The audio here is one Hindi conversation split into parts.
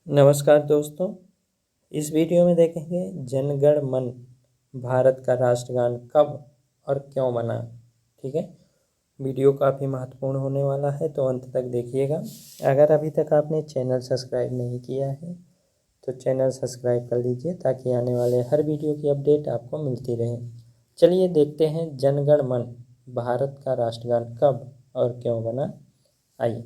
नमस्कार दोस्तों। इस वीडियो में देखेंगे जन गण मन भारत का राष्ट्रगान कब और क्यों बना। ठीक है, वीडियो काफ़ी महत्वपूर्ण होने वाला है तो अंत तक देखिएगा। अगर अभी तक आपने चैनल सब्सक्राइब नहीं किया है तो चैनल सब्सक्राइब कर लीजिए ताकि आने वाले हर वीडियो की अपडेट आपको मिलती रहे। चलिए देखते हैं जन गण मन भारत का राष्ट्रगान कब और क्यों बना। आइए,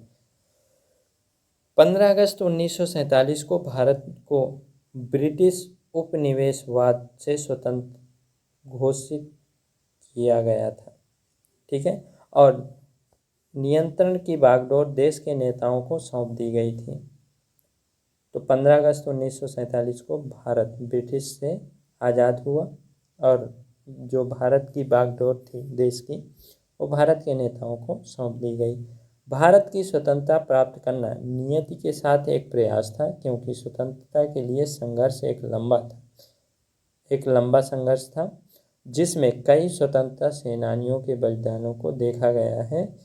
15 अगस्त 1947 को भारत को ब्रिटिश उपनिवेशवाद से स्वतंत्र घोषित किया गया था। ठीक है, और नियंत्रण की बागडोर देश के नेताओं को सौंप दी गई थी। तो 15 अगस्त 1947 को भारत ब्रिटिश से आज़ाद हुआ और जो भारत की बागडोर थी देश की, वो भारत के नेताओं को सौंप दी गई। भारत की स्वतंत्रता प्राप्त करना नियति के साथ एक प्रयास था, क्योंकि स्वतंत्रता के लिए संघर्ष एक लंबा संघर्ष था जिसमें कई स्वतंत्रता सेनानियों के बलिदानों को देखा गया है,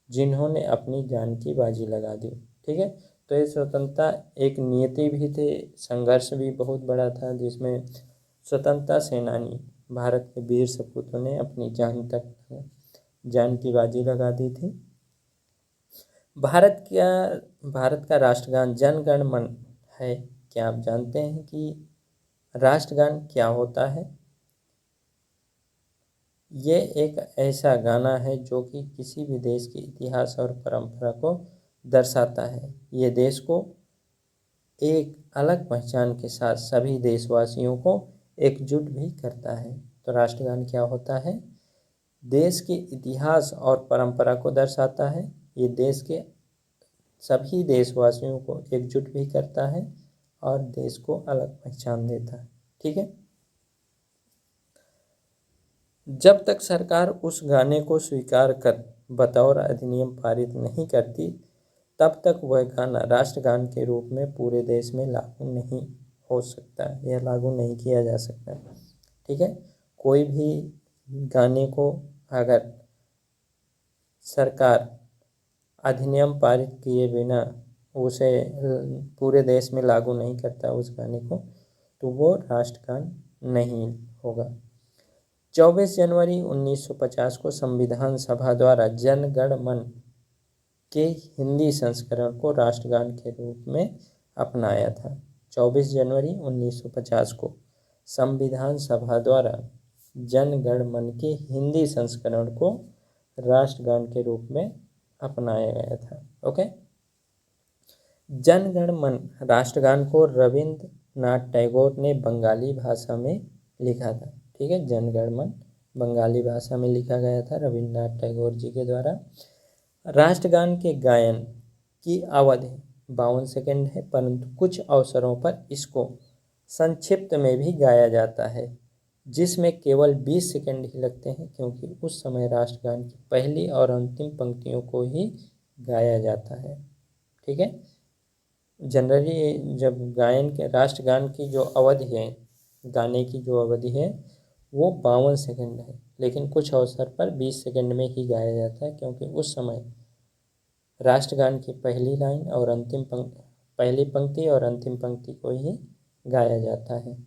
जिन्होंने अपनी जान की बाजी लगा दी। ठीक है, तो ये स्वतंत्रता एक नियति भी थी, संघर्ष भी बहुत बड़ा था, जिसमें स्वतंत्रता सेनानी भारत के वीर सपूतों ने अपनी जान की बाजी लगा दी थी। भारत का राष्ट्रगान जन गण मन है। क्या आप जानते हैं कि राष्ट्रगान क्या होता है? ये एक ऐसा गाना है जो कि किसी भी देश के इतिहास और परंपरा को दर्शाता है। ये देश को एक अलग पहचान के साथ सभी देशवासियों को एकजुट भी करता है। तो राष्ट्रगान क्या होता है? देश के इतिहास और परंपरा को दर्शाता है। ये देश के सभी देशवासियों को एकजुट भी करता है और देश को अलग पहचान देता है। ठीक है, जब तक सरकार उस गाने को स्वीकार कर बतौर अधिनियम पारित नहीं करती, तब तक वह गाना राष्ट्रगान के रूप में पूरे देश में लागू नहीं हो सकता, यह लागू नहीं किया जा सकता। ठीक है, कोई भी गाने को अगर सरकार अधिनियम पारित किए बिना उसे पूरे देश में लागू नहीं करता उस गाने को, तो वो राष्ट्रगान नहीं होगा। 24 जनवरी 1950 को संविधान सभा द्वारा जन गण मन के हिंदी संस्करण को राष्ट्रगान के रूप में अपनाया था। 24 जनवरी 1950 को संविधान सभा द्वारा जन गण मन के हिंदी संस्करण को राष्ट्रगान के रूप में अपनाया गया था। ओके, जन गण मन राष्ट्रगान को रविंद्रनाथ टैगोर ने बंगाली भाषा में लिखा था। ठीक है, जन गण मन बंगाली भाषा में लिखा गया था रविंद्रनाथ टैगोर जी के द्वारा। राष्ट्रगान के गायन की अवधि 52 सेकंड है, परंतु कुछ अवसरों पर इसको संक्षिप्त में भी गाया जाता है, जिसमें केवल 20 सेकंड ही लगते हैं, क्योंकि उस समय राष्ट्रगान की पहली और अंतिम पंक्तियों को ही गाया जाता है। ठीक है, जनरली जब गायन के राष्ट्रगान की जो अवधि है, गाने की जो अवधि है वो 52 सेकंड है, लेकिन कुछ अवसर पर 20 सेकंड में ही गाया जाता है, क्योंकि उस समय राष्ट्रगान की पहली पंक्ति और अंतिम पंक्ति को ही गाया जाता है।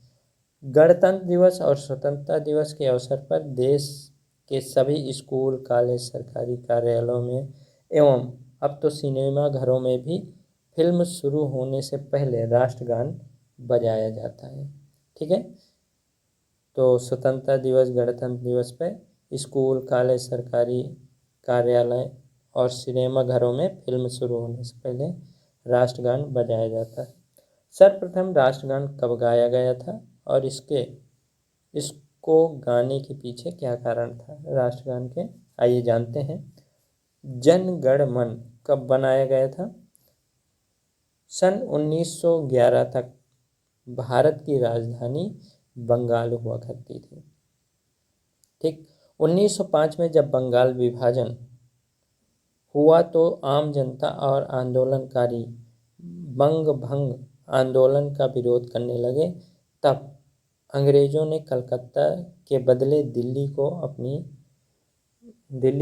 गणतंत्र दिवस और स्वतंत्रता दिवस के अवसर पर देश के सभी स्कूल, कॉलेज, सरकारी कार्यालयों में एवं अब तो सिनेमा घरों में भी फिल्म शुरू होने से पहले राष्ट्रगान बजाया जाता है। ठीक है, तो स्वतंत्रता दिवस, गणतंत्र दिवस पर स्कूल, कॉलेज, सरकारी कार्यालय और सिनेमा घरों में फिल्म शुरू होने से पहले राष्ट्रगान बजाया जाता है। सर्वप्रथम राष्ट्रगान कब गाया गया था और इसको गाने के पीछे क्या कारण था राष्ट्रगान के, आइए जानते हैं। जन गण मन कब बनाया गया था? सन 1911 तक भारत की राजधानी बंगाल हुआ करती थी। ठीक, 1905 में जब बंगाल विभाजन हुआ तो आम जनता और आंदोलनकारी बंग भंग आंदोलन का विरोध करने लगे। तब अंग्रेजों ने कलकत्ता के बदले दिल्ली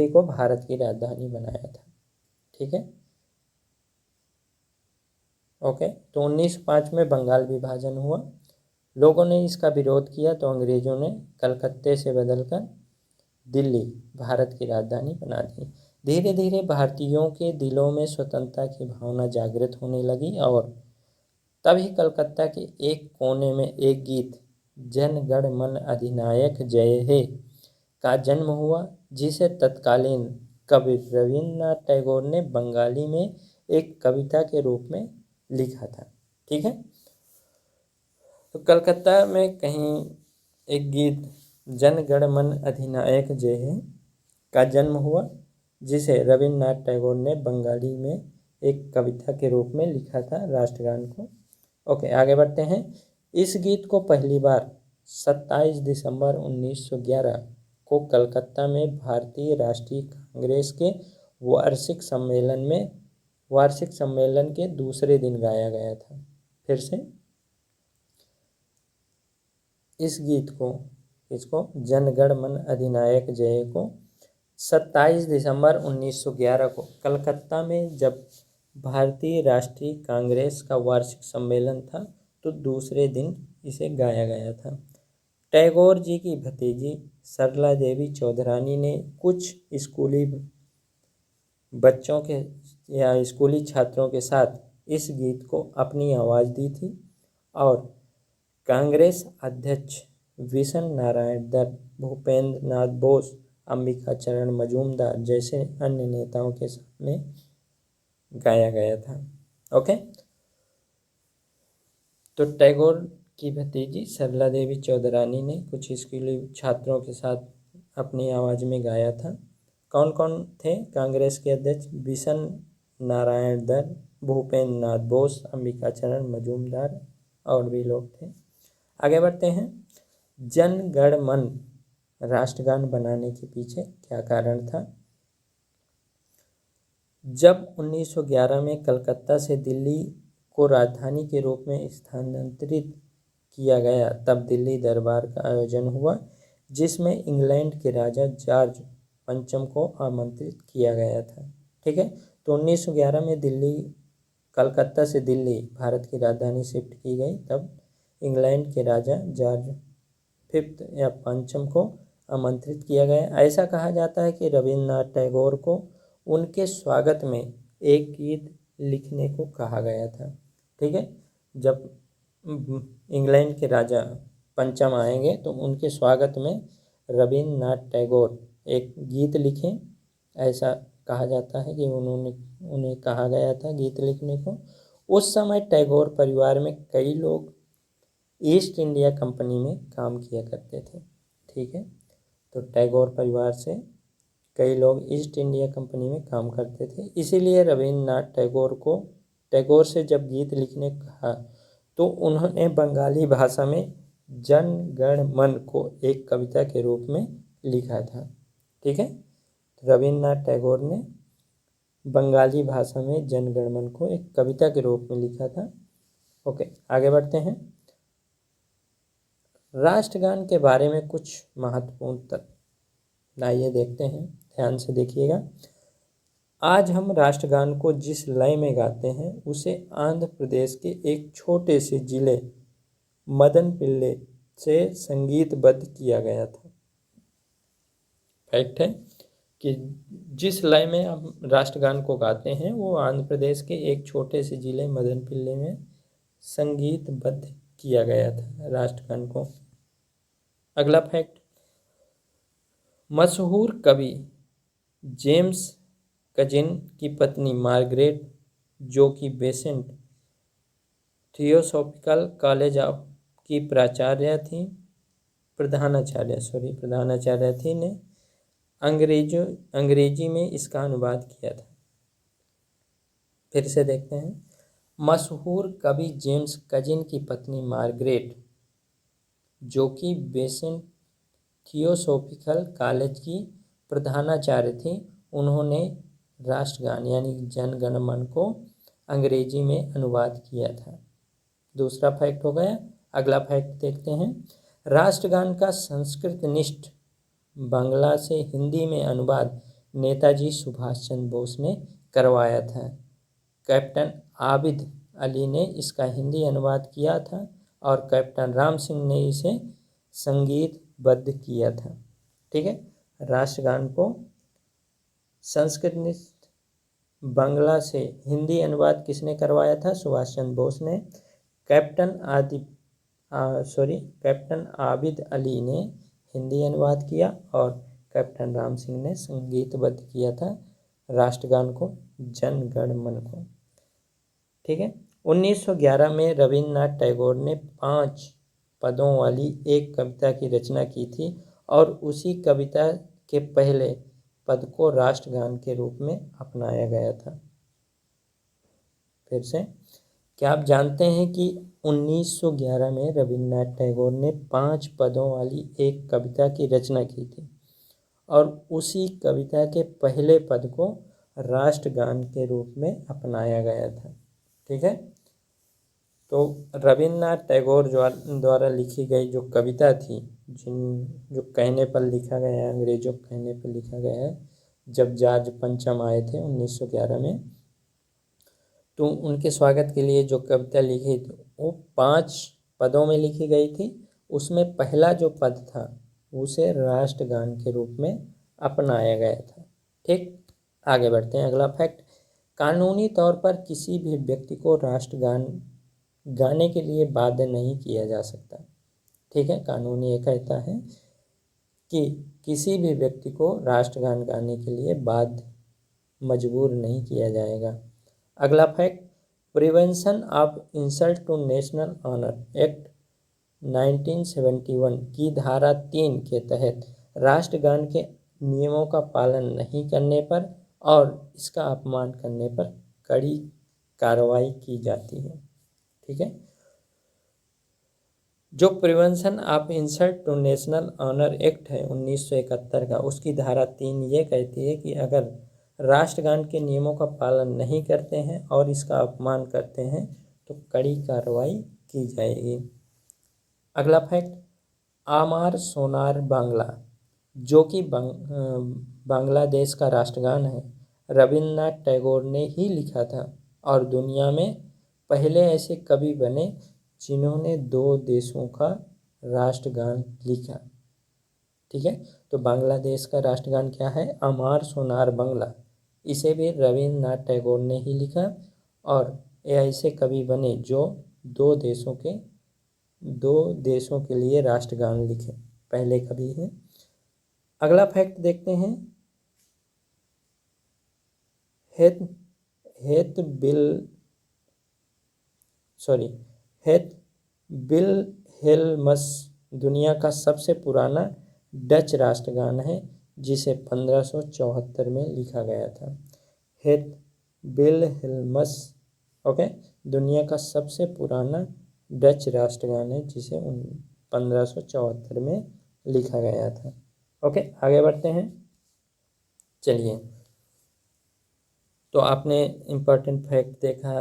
को भारत की राजधानी बनाया था। ठीक है, ओके, तो 1905 में बंगाल विभाजन हुआ। लोगों ने इसका विरोध किया तो अंग्रेजों ने कलकत्ते से बदलकर दिल्ली भारत की राजधानी बना दी। धीरे धीरे भारतीयों के दिलों में स्वतंत्रता की भावना जागृत होने लगी और तभी कलकत्ता के एक कोने में एक गीत जन गण मन अधिनायक जय हे का जन्म हुआ, जिसे तत्कालीन कवि रविन्द्रनाथ टैगोर ने बंगाली में एक कविता के रूप में लिखा था। ठीक है, तो कलकत्ता में कहीं एक गीत जन गण मन अधिनायक जय हे का जन्म हुआ, जिसे रविन्द्रनाथ टैगोर ने बंगाली में एक कविता के रूप में लिखा था राष्ट्रगान को। ओके, आगे बढ़ते हैं। इस गीत को पहली बार 27 दिसंबर 1911 को कलकत्ता में भारतीय राष्ट्रीय कांग्रेस के वार्षिक सम्मेलन के दूसरे दिन गाया गया था। फिर से इस गीत को इसको जन गण मन अधिनायक जय को 27 दिसंबर 1911 को कलकत्ता में जब भारतीय राष्ट्रीय कांग्रेस का वार्षिक सम्मेलन था तो दूसरे दिन इसे गाया गया था। टैगोर जी की भतीजी सरला देवी चौधरानी ने कुछ स्कूली बच्चों के या स्कूली छात्रों के साथ इस गीत को अपनी आवाज़ दी थी और कांग्रेस अध्यक्ष विशन नारायण दत्त, भूपेंद्र नाथ बोस, अंबिका चरण मजूमदार जैसे अन्य नेताओं के सामने गाया गया था। ओके, तो टैगोर की भतीजी सरला देवी चौधरानी ने कुछ स्कूली छात्रों के साथ अपनी आवाज़ में गाया था। कौन कौन थे? कांग्रेस के अध्यक्ष विशन नारायण दत्त, भूपेंद्र नाथ बोस, अंबिका चरण मजूमदार और भी लोग थे। आगे बढ़ते हैं। जन गण मन राष्ट्रगान बनाने के पीछे क्या कारण था? जब 1911 में कलकत्ता से दिल्ली को राजधानी के रूप में स्थानांतरित किया गया तब दिल्ली दरबार का आयोजन हुआ, जिसमें इंग्लैंड के राजा जॉर्ज पंचम को आमंत्रित किया गया था। ठीक है, तो 1911 में कलकत्ता से दिल्ली भारत की राजधानी शिफ्ट की गई, तब इंग्लैंड के राजा जॉर्ज फिफ्थ या पंचम को आमंत्रित किया गया। ऐसा कहा जाता है कि रविन्द्रनाथ टैगोर को उनके स्वागत में एक गीत लिखने को कहा गया था। ठीक है, जब इंग्लैंड के राजा पंचम आएंगे तो उनके स्वागत में रविन्द्रनाथ टैगोर एक गीत लिखें, ऐसा कहा जाता है कि उन्हें कहा गया था गीत लिखने को। उस समय टैगोर परिवार में कई लोग ईस्ट इंडिया कंपनी में काम किया करते थे। ठीक है, तो टैगोर परिवार से कई लोग ईस्ट इंडिया कंपनी में काम करते थे, इसीलिए रविन्द्रनाथ टैगोर से जब गीत लिखने कहा तो उन्होंने बंगाली भाषा में जन गण मन को एक कविता के रूप में लिखा था। ठीक है, रविन्द्रनाथ टैगोर ने बंगाली भाषा में जन गण मन को एक कविता के रूप में लिखा था। ओके, आगे बढ़ते हैं। राष्ट्रगान के बारे में कुछ महत्वपूर्ण तथ्य आइए देखते हैं, ध्यान से देखिएगा। आज हम राष्ट्रगान को जिस लय में गाते हैं उसे आंध्र प्रदेश के एक छोटे से जिले मदनपिल्ले से संगीतबद्ध किया गया था। फैक्ट है कि जिस लय में हम राष्ट्रगान को गाते हैं वो आंध्र प्रदेश के एक छोटे से जिले मदनपिल्ले में संगीतबद्ध किया गया था राष्ट्रगान को। अगला फैक्ट, मशहूर कवि जेम्स कजिन की पत्नी मार्गरेट, जो कि बेसेंट थियोसॉफिकल कॉलेज की प्रधानाचार्य थी ने अंग्रेजी में इसका अनुवाद किया था। फिर से देखते हैं। मशहूर कवि जेम्स कजिन की पत्नी मार्गरेट, जो कि बेसेंट थियोसॉफिकल कॉलेज की प्रधानाचार्य थी, उन्होंने राष्ट्रगान यानी जन गण मन को अंग्रेजी में अनुवाद किया था। दूसरा फैक्ट हो गया। अगला फैक्ट देखते हैं। राष्ट्रगान का संस्कृतनिष्ठ बांग्ला से हिंदी में अनुवाद नेताजी सुभाष चंद्र बोस ने करवाया था। कैप्टन आबिद अली ने इसका हिंदी अनुवाद किया था और कैप्टन राम सिंह ने इसे संगीतबद्ध किया था। ठीक है, राष्ट्रगान को संस्कृत बांग्ला से हिंदी अनुवाद किसने करवाया था? सुभाष चंद्र बोस ने। कैप्टन आबिद अली ने हिंदी अनुवाद किया और कैप्टन राम सिंह ने संगीतबद्ध किया था राष्ट्रगान को, जन गण मन को। ठीक है, 1911 में रविन्द्रनाथ टैगोर ने 5 पदों वाली एक कविता की रचना की थी और उसी कविता के पहले पद को राष्ट्रगान के रूप में अपनाया गया था। फिर से, क्या आप जानते हैं कि 1911 में रविन्द्रनाथ टैगोर ने 5 पदों वाली एक कविता की रचना की थी और उसी कविता के पहले पद को राष्ट्रगान के रूप में अपनाया गया था। ठीक है, तो रविन्द्रनाथ टैगोर द्वारा लिखी गई जो कविता थी, जो कहने पर लिखा गया है, अंग्रेजों के कहने पर लिखा गया है, जब जॉर्ज पंचम आए थे 1911 में, तो उनके स्वागत के लिए जो कविता लिखी थी वो 5 पदों में लिखी गई थी। उसमें पहला जो पद था उसे राष्ट्रगान के रूप में अपनाया गया था। ठीक, आगे बढ़ते हैं। अगला फैक्ट, कानूनी तौर पर किसी भी व्यक्ति को राष्ट्रगान गाने के लिए बाध्य नहीं किया जा सकता। ठीक है, कानून ये कहता है कि किसी भी व्यक्ति को राष्ट्रगान गाने के लिए मजबूर नहीं किया जाएगा। अगला fact, prevention of insult to national honour act 1971 की धारा 3 के तहत राष्ट्रगान के नियमों का पालन नहीं करने पर और इसका अपमान करने पर कड़ी कार्रवाई की जाती है। ठीक है, जो prevention of insult to national honour act है 1971 का, उसकी धारा 3 ये कहती है कि अगर राष्ट्रगान के नियमों का पालन नहीं करते हैं और इसका अपमान करते हैं तो कड़ी कार्रवाई की जाएगी। अगला फैक्ट, आमार सोनार बांग्ला, जो कि बांग्लादेश का राष्ट्रगान है, रविन्द्रनाथ टैगोर ने ही लिखा था और दुनिया में पहले ऐसे कवि बने जिन्होंने 2 देशों का राष्ट्रगान लिखा। ठीक है, तो बांग्लादेश का राष्ट्रगान क्या है? अमार सोनार बांग्ला। इसे भी रविन्द्रनाथ टैगोर ने ही लिखा और ये ऐसे कवि बने जो 2 देशों के लिए राष्ट्रगान लिखे, पहले कवि हैं। अगला फैक्ट देखते हैं, विल्हेल्मस दुनिया का सबसे पुराना डच राष्ट्रगान है जिसे 1574 में लिखा गया था। विल्हेल्मस, ओके, दुनिया का सबसे पुराना डच राष्ट्रगान है जिसे 1574 में लिखा गया था। ओके, आगे बढ़ते हैं। चलिए, तो आपने इम्पोर्टेंट फैक्ट देखा,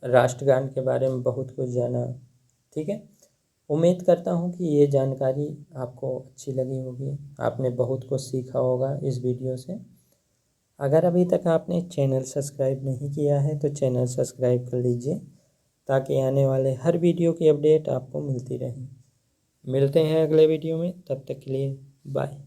राष्ट्रगान के बारे में बहुत कुछ जाना। ठीक है, उम्मीद करता हूँ कि ये जानकारी आपको अच्छी लगी होगी, आपने बहुत कुछ सीखा होगा इस वीडियो से। अगर अभी तक आपने चैनल सब्सक्राइब नहीं किया है तो चैनल सब्सक्राइब कर लीजिए ताकि आने वाले हर वीडियो की अपडेट आपको मिलती रहे। मिलते हैं अगले वीडियो में, तब तक के लिए बाय।